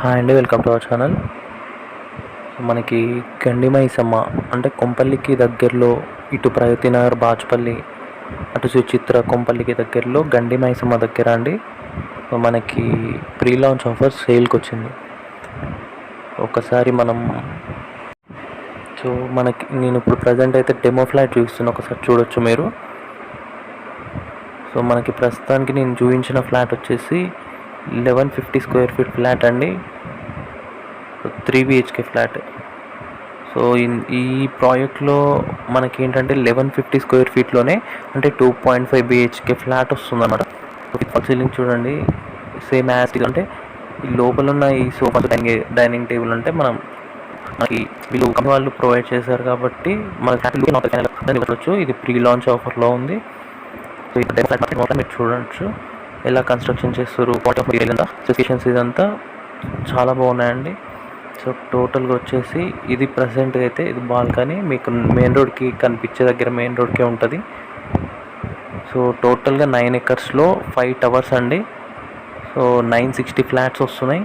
Hi అండి, welcome to our channel. మనకి గండి మైసమ్మ అంటే కొంపల్లికి దగ్గరలో, ఇటు ప్రగతి నగర్ బాచుపల్లి, అటు సుచిత్ర కొంపల్లికి దగ్గరలో గండి మైసమ్మ దగ్గర అండి మనకి ప్రీ లాంచ్ ఆఫర్ సేల్కి వచ్చింది. ఒకసారి నేను ఇప్పుడు ప్రజెంట్ అయితే డెమో ఫ్లాట్ చూపిస్తున్నా, ఒకసారి చూడొచ్చు మీరు. సో మనకి ప్రస్తుతానికి నేను చూపించిన ఫ్లాట్ వచ్చేసి 1150 స్క్వేర్ ఫీట్ ఫ్లాట్ అండి, 3 BHK ఫ్లాట్. సో ఈ ప్రాజెక్ట్లో మనకి ఏంటంటే 1150 స్క్వేర్ ఫీట్లోనే అంటే 2.5 BHK ఫ్లాట్ వస్తుంది అన్నమాట. ఫాల్ సీలింగ్ చూడండి, సేమ్ యాజ్ అంటే ఈ లోపల ఉన్న ఈ సోఫా డైనింగ్ టేబుల్ అంటే మనకి వీళ్ళు కంపెనీ వాళ్ళు ప్రొవైడ్ చేశారు కాబట్టి మనకి చూడొచ్చు. ఇది ప్రీ లాంచ్ ఆఫర్లో ఉంది. సో ఇక్కడ ఫ్లాట్ మీరు చూడవచ్చు ఎలా కన్స్ట్రక్షన్ చేస్తారు, స్పెసిఫికేషన్స్ ఇదంతా చాలా బాగున్నాయండి. సో టోటల్గా వచ్చేసి ఇది ప్రజెంట్గా అయితే ఇది బాల్కనీ మీకు మెయిన్ రోడ్కి కనిపించే దగ్గర మెయిన్ రోడ్కే ఉంటుంది. సో టోటల్గా 9 acresలో 5 towers అండి. సో 960 ఫ్లాట్స్ వస్తున్నాయి.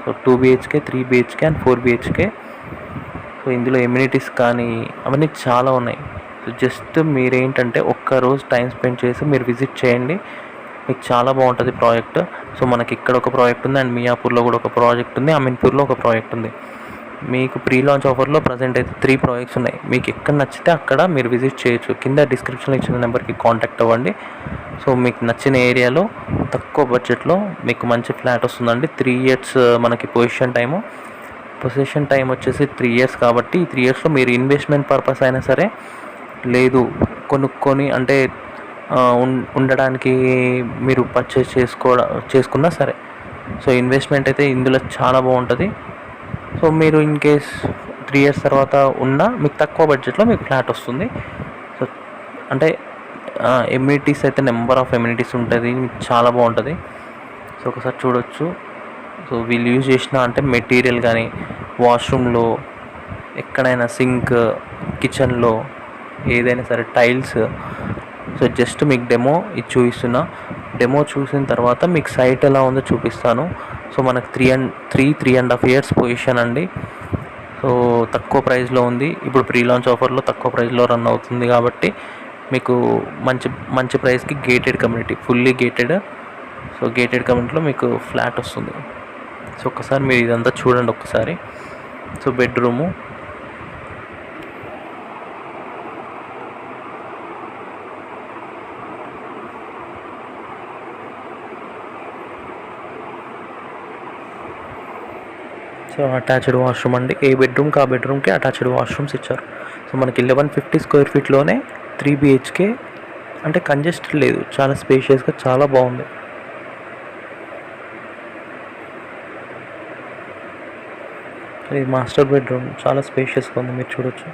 So 2 BHK, 3 BHK and 4 BHK. So ఇందులో ఎమ్యూనిటీస్ కానీ అవన్నీ చాలా ఉన్నాయి. సో జస్ట్ మీరేంటంటే ఒక్కరోజు టైం స్పెండ్ చేసి మీరు విజిట్ చేయండి, మీకు చాలా బాగుంటుంది ప్రాజెక్ట్. సో మనకి ఇక్కడ ఒక ప్రాజెక్ట్ ఉంది, అండ్ మియాపూర్లో కూడా ఒక ప్రాజెక్ట్ ఉంది, అమీన్పూర్లో ఒక ప్రాజెక్ట్ ఉంది. మీకు ప్రీ లాంచ్ ఆఫర్లో ప్రజెంట్ అయితే 3 ప్రాజెక్ట్స్ ఉన్నాయి. మీకు ఎక్కడ నచ్చితే అక్కడ మీరు విజిట్ చేయొచ్చు. కింద డిస్క్రిప్షన్లో ఇచ్చిన నెంబర్కి కాంటాక్ట్ అవ్వండి. సో మీకు నచ్చిన ఏరియాలో తక్కువ బడ్జెట్లో మీకు మంచి ఫ్లాట్ వస్తుందండి. 3 years మనకి పొజిషన్ టైం వచ్చేసి 3 years కాబట్టి ఈ 3 yearsలో మీరు ఇన్వెస్ట్మెంట్ పర్పస్ అయినా సరే, లేదు కొనుక్కొని అంటే ఉండడానికి మీరు పర్చేస్ చేసుకున్నా సరే, సో ఇన్వెస్ట్మెంట్ అయితే ఇందులో చాలా బాగుంటుంది. సో మీరు ఇన్ కేస్ 3 years తర్వాత ఉన్నా మీకు తక్కువ బడ్జెట్లో మీకు ఫ్లాట్ వస్తుంది. సో అంటే ఎమ్యూనిటీస్ అయితే నెంబర్ ఆఫ్ ఎమ్యూనిటీస్ ఉంటుంది, మీకు చాలా బాగుంటుంది. సో ఒకసారి చూడొచ్చు. సో వీళ్ళు యూజ్ చేసిన అంటే మెటీరియల్ కానీ వాష్రూమ్లో ఎక్కడైనా సింక్, కిచెన్లో ఏదైనా సరే టైల్స్. సో జస్ట్ మీకు డెమో ఇది చూపిస్తున్నా. డెమో చూసిన తర్వాత మీకు సైట్ ఎలా ఉందో చూపిస్తాను. సో మనకు 3.5 years పొజిషన్ అండి. సో తక్కువ ప్రైస్లో ఉంది. ఇప్పుడు ప్రీ లాంచ్ ఆఫర్లో తక్కువ ప్రైస్లో రన్ అవుతుంది కాబట్టి మీకు మంచి ప్రైస్కి gated community, fully gated. So gated కమ్యూనిటీలో మీకు ఫ్లాట్ వస్తుంది. సో ఒక్కసారి మీరు ఇదంతా చూడండి ఒక్కసారి. So bedroom, so attached washroom అండి. ఏ బెడ్రూమ్కి ఆ బెడ్రూమ్కి అటాచ్డ్ వాష్రూమ్స్ ఇచ్చారు. సో మనకి 1150 స్క్వేర్ ఫీట్లోనే 3 BHK అంటే కంజెస్ట్ లేదు, చాలా స్పేషియస్గా చాలా బాగుంది. ఇది మాస్టర్ బెడ్రూమ్, చాలా స్పేషియస్గా ఉంది, మీరు చూడొచ్చు.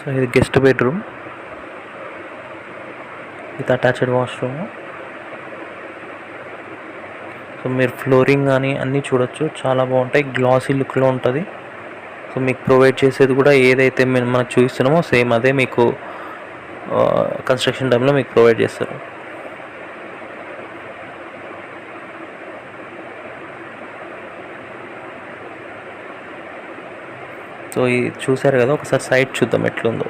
సో ఇది గెస్ట్ బెడ్రూమ్, ఇది అటాచ్డ్ వాష్రూమ్. సో మీరు ఫ్లోరింగ్ కానీ అన్నీ చూడొచ్చు, చాలా బాగుంటాయి, గ్లాసీ లుక్లో ఉంటుంది. సో మీకు ప్రొవైడ్ చేసేది కూడా ఏదైతే మనకు చూపిస్తున్నామో సేమ్ అదే మీకు కన్స్ట్రక్షన్ టైంలో మీకు ప్రొవైడ్ చేస్తారు. సో ఇది చూసారు కదా, ఒకసారి సైట్ చూద్దాం ఎట్లుందో.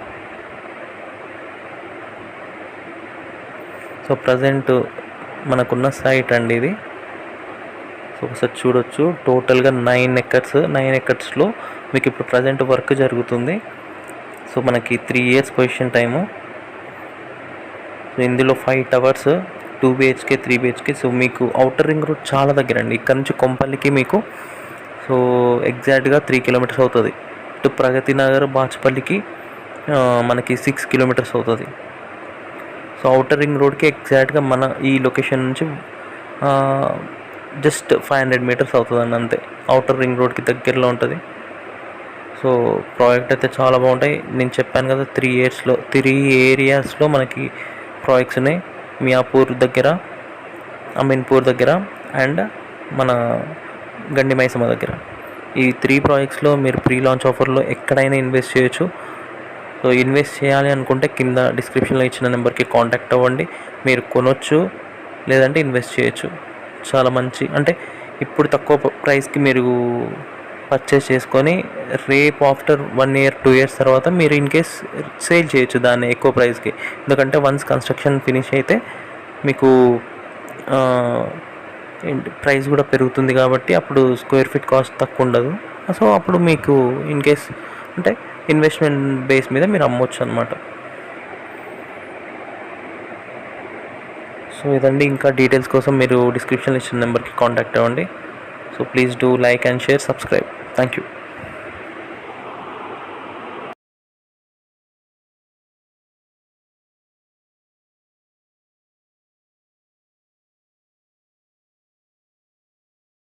సో ప్రజెంట్ మనకున్న సైట్ అండి ఇది. సో ఒకసారి చూడొచ్చు. టోటల్గా 9 acresలో మీకు ఇప్పుడు ప్రజెంట్ వర్క్ జరుగుతుంది. సో మనకి 3 years పొజిషన్ టైము. సో ఇందులో 5 towers, 2 BHK, 3 BHK. సో మీకు అవుటర్ రింగ్ రోడ్ చాలా దగ్గర అండి. ఇక్కడ నుంచి కొంపల్లికి మీకు సో ఎగ్జాక్ట్గా 3 kilometers అవుతుంది. ఇటు ప్రగతి నగర్ బాచుపల్లికి మనకి 6 kilometers అవుతుంది. సో అవుటర్ రింగ్ రోడ్కి ఎగ్జాక్ట్గా మన ఈ లొకేషన్ నుంచి జస్ట్ 500 meters అవుతుందండి, అంతే. అవుటర్ రింగ్ రోడ్కి దగ్గరలో ఉంటుంది. సో ప్రాజెక్ట్ అయితే చాలా బాగుంటాయి. నేను చెప్పాను కదా 3 areasలో మనకి ప్రాజెక్ట్స్ ఉన్నాయి. మియాపూర్ దగ్గర, అమీన్పూర్ దగ్గర అండ్ మన గండి మైసమ్మ దగ్గర. ఈ 3 ప్రాజెక్ట్స్లో మీరు ప్రీ లాంచ్ ఆఫర్లో ఎక్కడైనా ఇన్వెస్ట్ చేయొచ్చు. సో ఇన్వెస్ట్ చేయాలి అనుకుంటే కింద డిస్క్రిప్షన్లో ఇచ్చిన నెంబర్కి కాంటాక్ట్ అవ్వండి. మీరు కొనొచ్చు, లేదంటే ఇన్వెస్ట్ చేయొచ్చు. చాలా మంచి, అంటే ఇప్పుడు తక్కువ ప్రైస్కి మీరు పర్చేస్ చేసుకొని రేపు ఆఫ్టర్ 1 year 2 years తర్వాత మీరు ఇన్ కేస్ సేల్ చేయొచ్చు దాన్ని ఎక్కువ ప్రైస్కి. ఎందుకంటే వన్స్ కన్స్ట్రక్షన్ ఫినిష్ అయితే మీకు ప్రైస్ కూడా పెరుగుతుంది కాబట్టి అప్పుడు స్క్వేర్ ఫీట్ కాస్ట్ తక్కువ ఉండదు. సో అప్పుడు మీకు ఇన్ కేస్ అంటే ఇన్వెస్ట్మెంట్ బేస్ మీద మీరు అమ్మవచ్చు అనమాట. సో ఇదండి, ఇంకా డీటెయిల్స్ కోసం మీరు డిస్క్రిప్షన్లో ఇచ్చిన నెంబర్కి కాంటాక్ట్ అవ్వండి. So please do like and share, subscribe. Thank you.